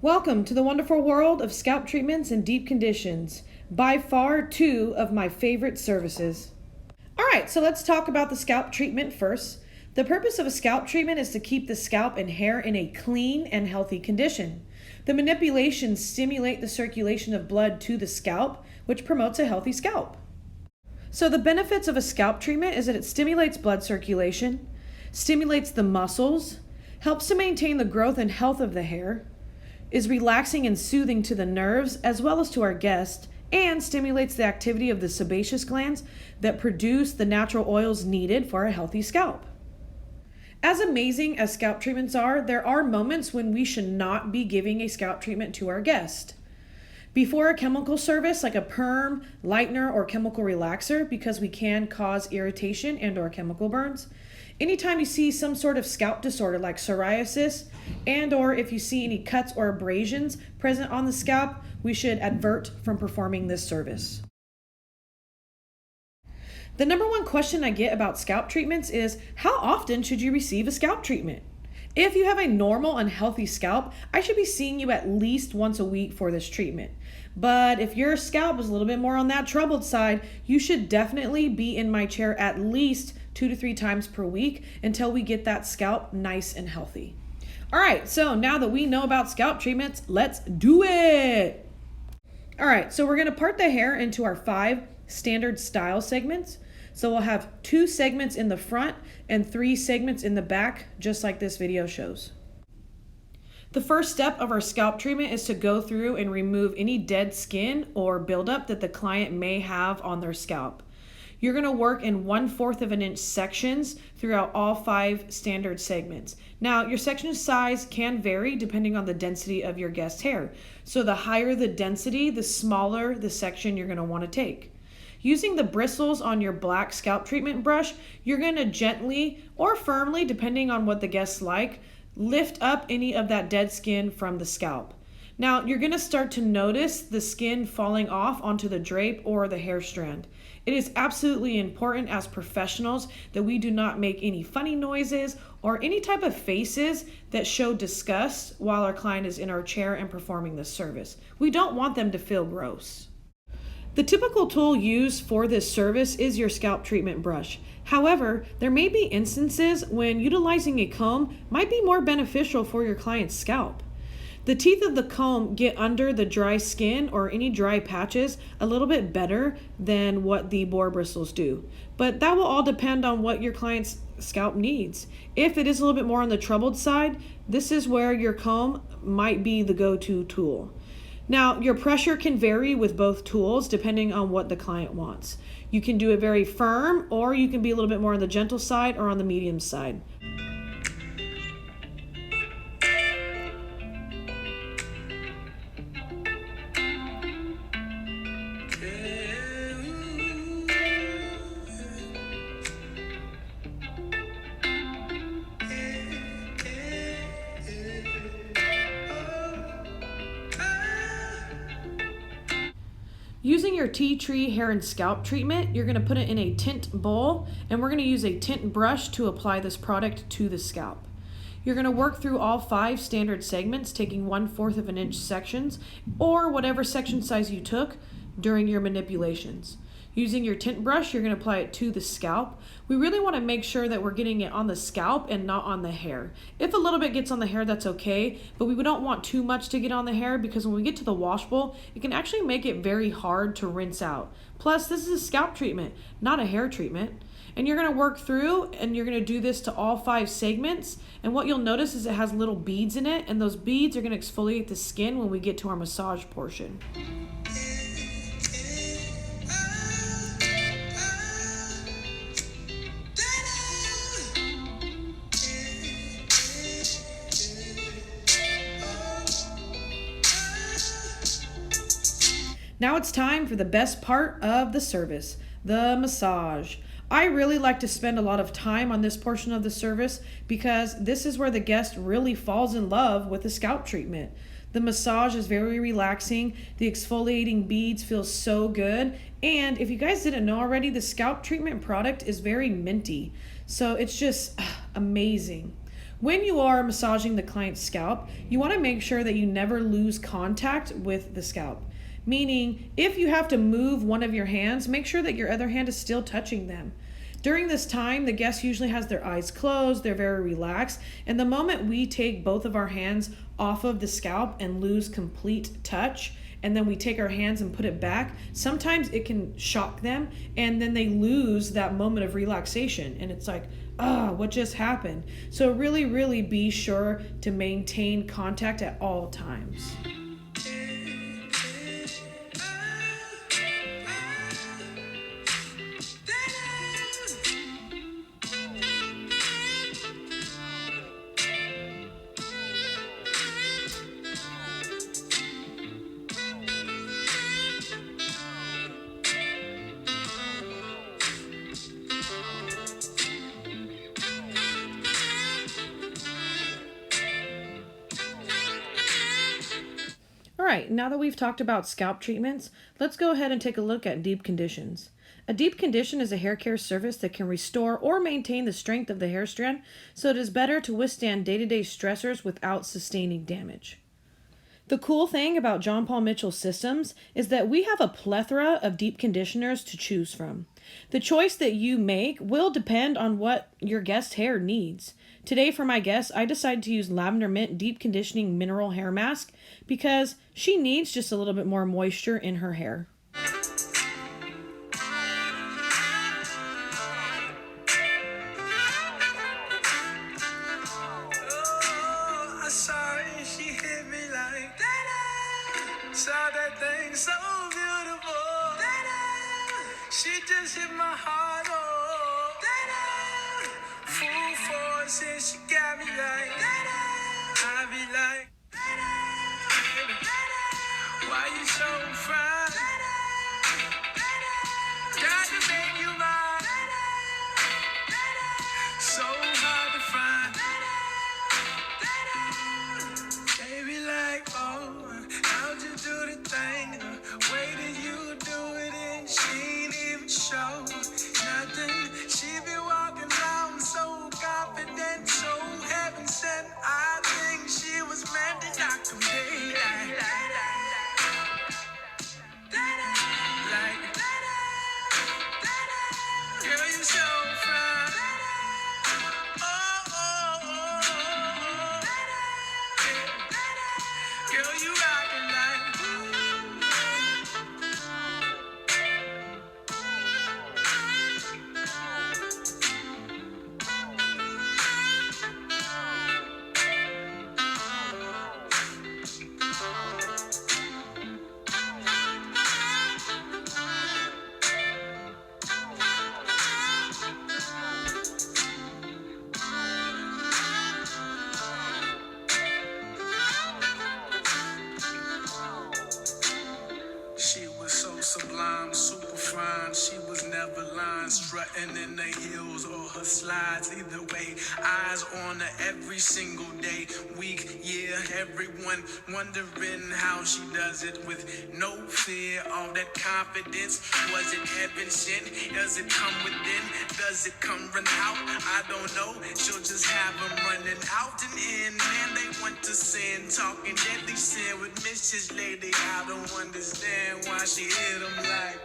Welcome to the wonderful world of scalp treatments and deep conditions. By far, two of my favorite services. All right, so let's talk about the scalp treatment first. The purpose of a scalp treatment is to keep the scalp and hair in a clean and healthy condition. The manipulations stimulate the circulation of blood to the scalp, which promotes a healthy scalp. So the benefits of a scalp treatment is that it stimulates blood circulation, stimulates the muscles, helps to maintain the growth and health of the hair, is relaxing and soothing to the nerves as well as to our guest, and stimulates the activity of the sebaceous glands that produce the natural oils needed for a healthy scalp. As amazing as scalp treatments are, there are moments when we should not be giving a scalp treatment to our guest. Before a chemical service like a perm, lightener, or chemical relaxer, because we can cause irritation and or chemical burns. Anytime you see some sort of scalp disorder like psoriasis and or if you see any cuts or abrasions present on the scalp, we should advert from performing this service. The number one question I get about scalp treatments is, how often should you receive a scalp treatment? If you have a normal and healthy scalp, I should be seeing you at least once a week for this treatment. But if your scalp is a little bit more on that troubled side, you should definitely be in my chair at least 2 to 3 times per week until we get that scalp nice and healthy. All right, so now that we know about scalp treatments, let's do it. All right, so we're gonna part the hair into our 5 standard style segments. So we'll have 2 segments in the front and 3 segments in the back, just like this video shows. The first step of our scalp treatment is to go through and remove any dead skin or buildup that the client may have on their scalp. You're gonna work in 1/4 of an inch sections throughout all 5 standard segments. Now, your section size can vary depending on the density of your guest's hair. So the higher the density, the smaller the section you're gonna wanna take. Using the bristles on your black scalp treatment brush, you're gonna gently or firmly, depending on what the guests like, lift up any of that dead skin from the scalp. Now, you're gonna start to notice the skin falling off onto the drape or the hair strand. It is absolutely important as professionals that we do not make any funny noises or any type of faces that show disgust while our client is in our chair and performing this service. We don't want them to feel gross. The typical tool used for this service is your scalp treatment brush. However, there may be instances when utilizing a comb might be more beneficial for your client's scalp. The teeth of the comb get under the dry skin or any dry patches a little bit better than what the boar bristles do. But that will all depend on what your client's scalp needs. If it is a little bit more on the troubled side, this is where your comb might be the go-to tool. Now, your pressure can vary with both tools depending on what the client wants. You can do it very firm, or you can be a little bit more on the gentle side or on the medium side. Using your tea tree hair and scalp treatment, you're gonna put it in a tint bowl, and we're gonna use a tint brush to apply this product to the scalp. You're gonna work through all 5 standard segments, taking 1/4 of an inch sections, or whatever section size you took during your manipulations. Using your tint brush, you're gonna apply it to the scalp. We really wanna make sure that we're getting it on the scalp and not on the hair. If a little bit gets on the hair, that's okay, but we don't want too much to get on the hair because when we get to the wash bowl, it can actually make it very hard to rinse out. Plus, this is a scalp treatment, not a hair treatment. And you're gonna work through and you're gonna do this to all 5 segments. And what you'll notice is it has little beads in it, and those beads are gonna exfoliate the skin when we get to our massage portion. Now it's time for the best part of the service, the massage. I really like to spend a lot of time on this portion of the service because this is where the guest really falls in love with the scalp treatment. The massage is very relaxing. The exfoliating beads feel so good. And if you guys didn't know already, the scalp treatment product is very minty. So it's just amazing. When you are massaging the client's scalp, you want to make sure that you never lose contact with the scalp. Meaning, if you have to move one of your hands, make sure that your other hand is still touching them. During this time, the guest usually has their eyes closed, they're very relaxed, and the moment we take both of our hands off of the scalp and lose complete touch, and then we take our hands and put it back, sometimes it can shock them, and then they lose that moment of relaxation, and it's like, what just happened? So really, really be sure to maintain contact at all times. All right, now that we've talked about scalp treatments, let's go ahead and take a look at deep conditions. A deep condition is a hair care service that can restore or maintain the strength of the hair strand so it is better to withstand day-to-day stressors without sustaining damage. The cool thing about John Paul Mitchell systems is that we have a plethora of deep conditioners to choose from. The choice that you make will depend on what your guest's hair needs. Today for my guest, I decided to use Lavender Mint Deep Conditioning Mineral Hair Mask because she needs just a little bit more moisture in her hair. Saw that thing so beautiful. She just hit my heart, oh. Full force and she got me like, I be like, baby, why you so fine? Got to make you mine. So hard to find. Baby, like, oh, how'd you do the thing? Way that you do it and she ain't even show nothing. She be walking around so confident, so heaven sent. I think she was meant to knock them daylight. Like, girl, you so fine. Oh. Girl, you rockin' like she was so sublime, super fine. She was never lying, strutting in the heels or her slides. Either way, eyes on her every single day, week, year. Everyone wondering how she does it with no fear. All that confidence, was it heaven sent? Does it come within? Does it come run out? I don't know. She'll just have them running out and in. Man, they want to sin, talking deadly sin with Mrs. Lady. I don't understand why she hit them like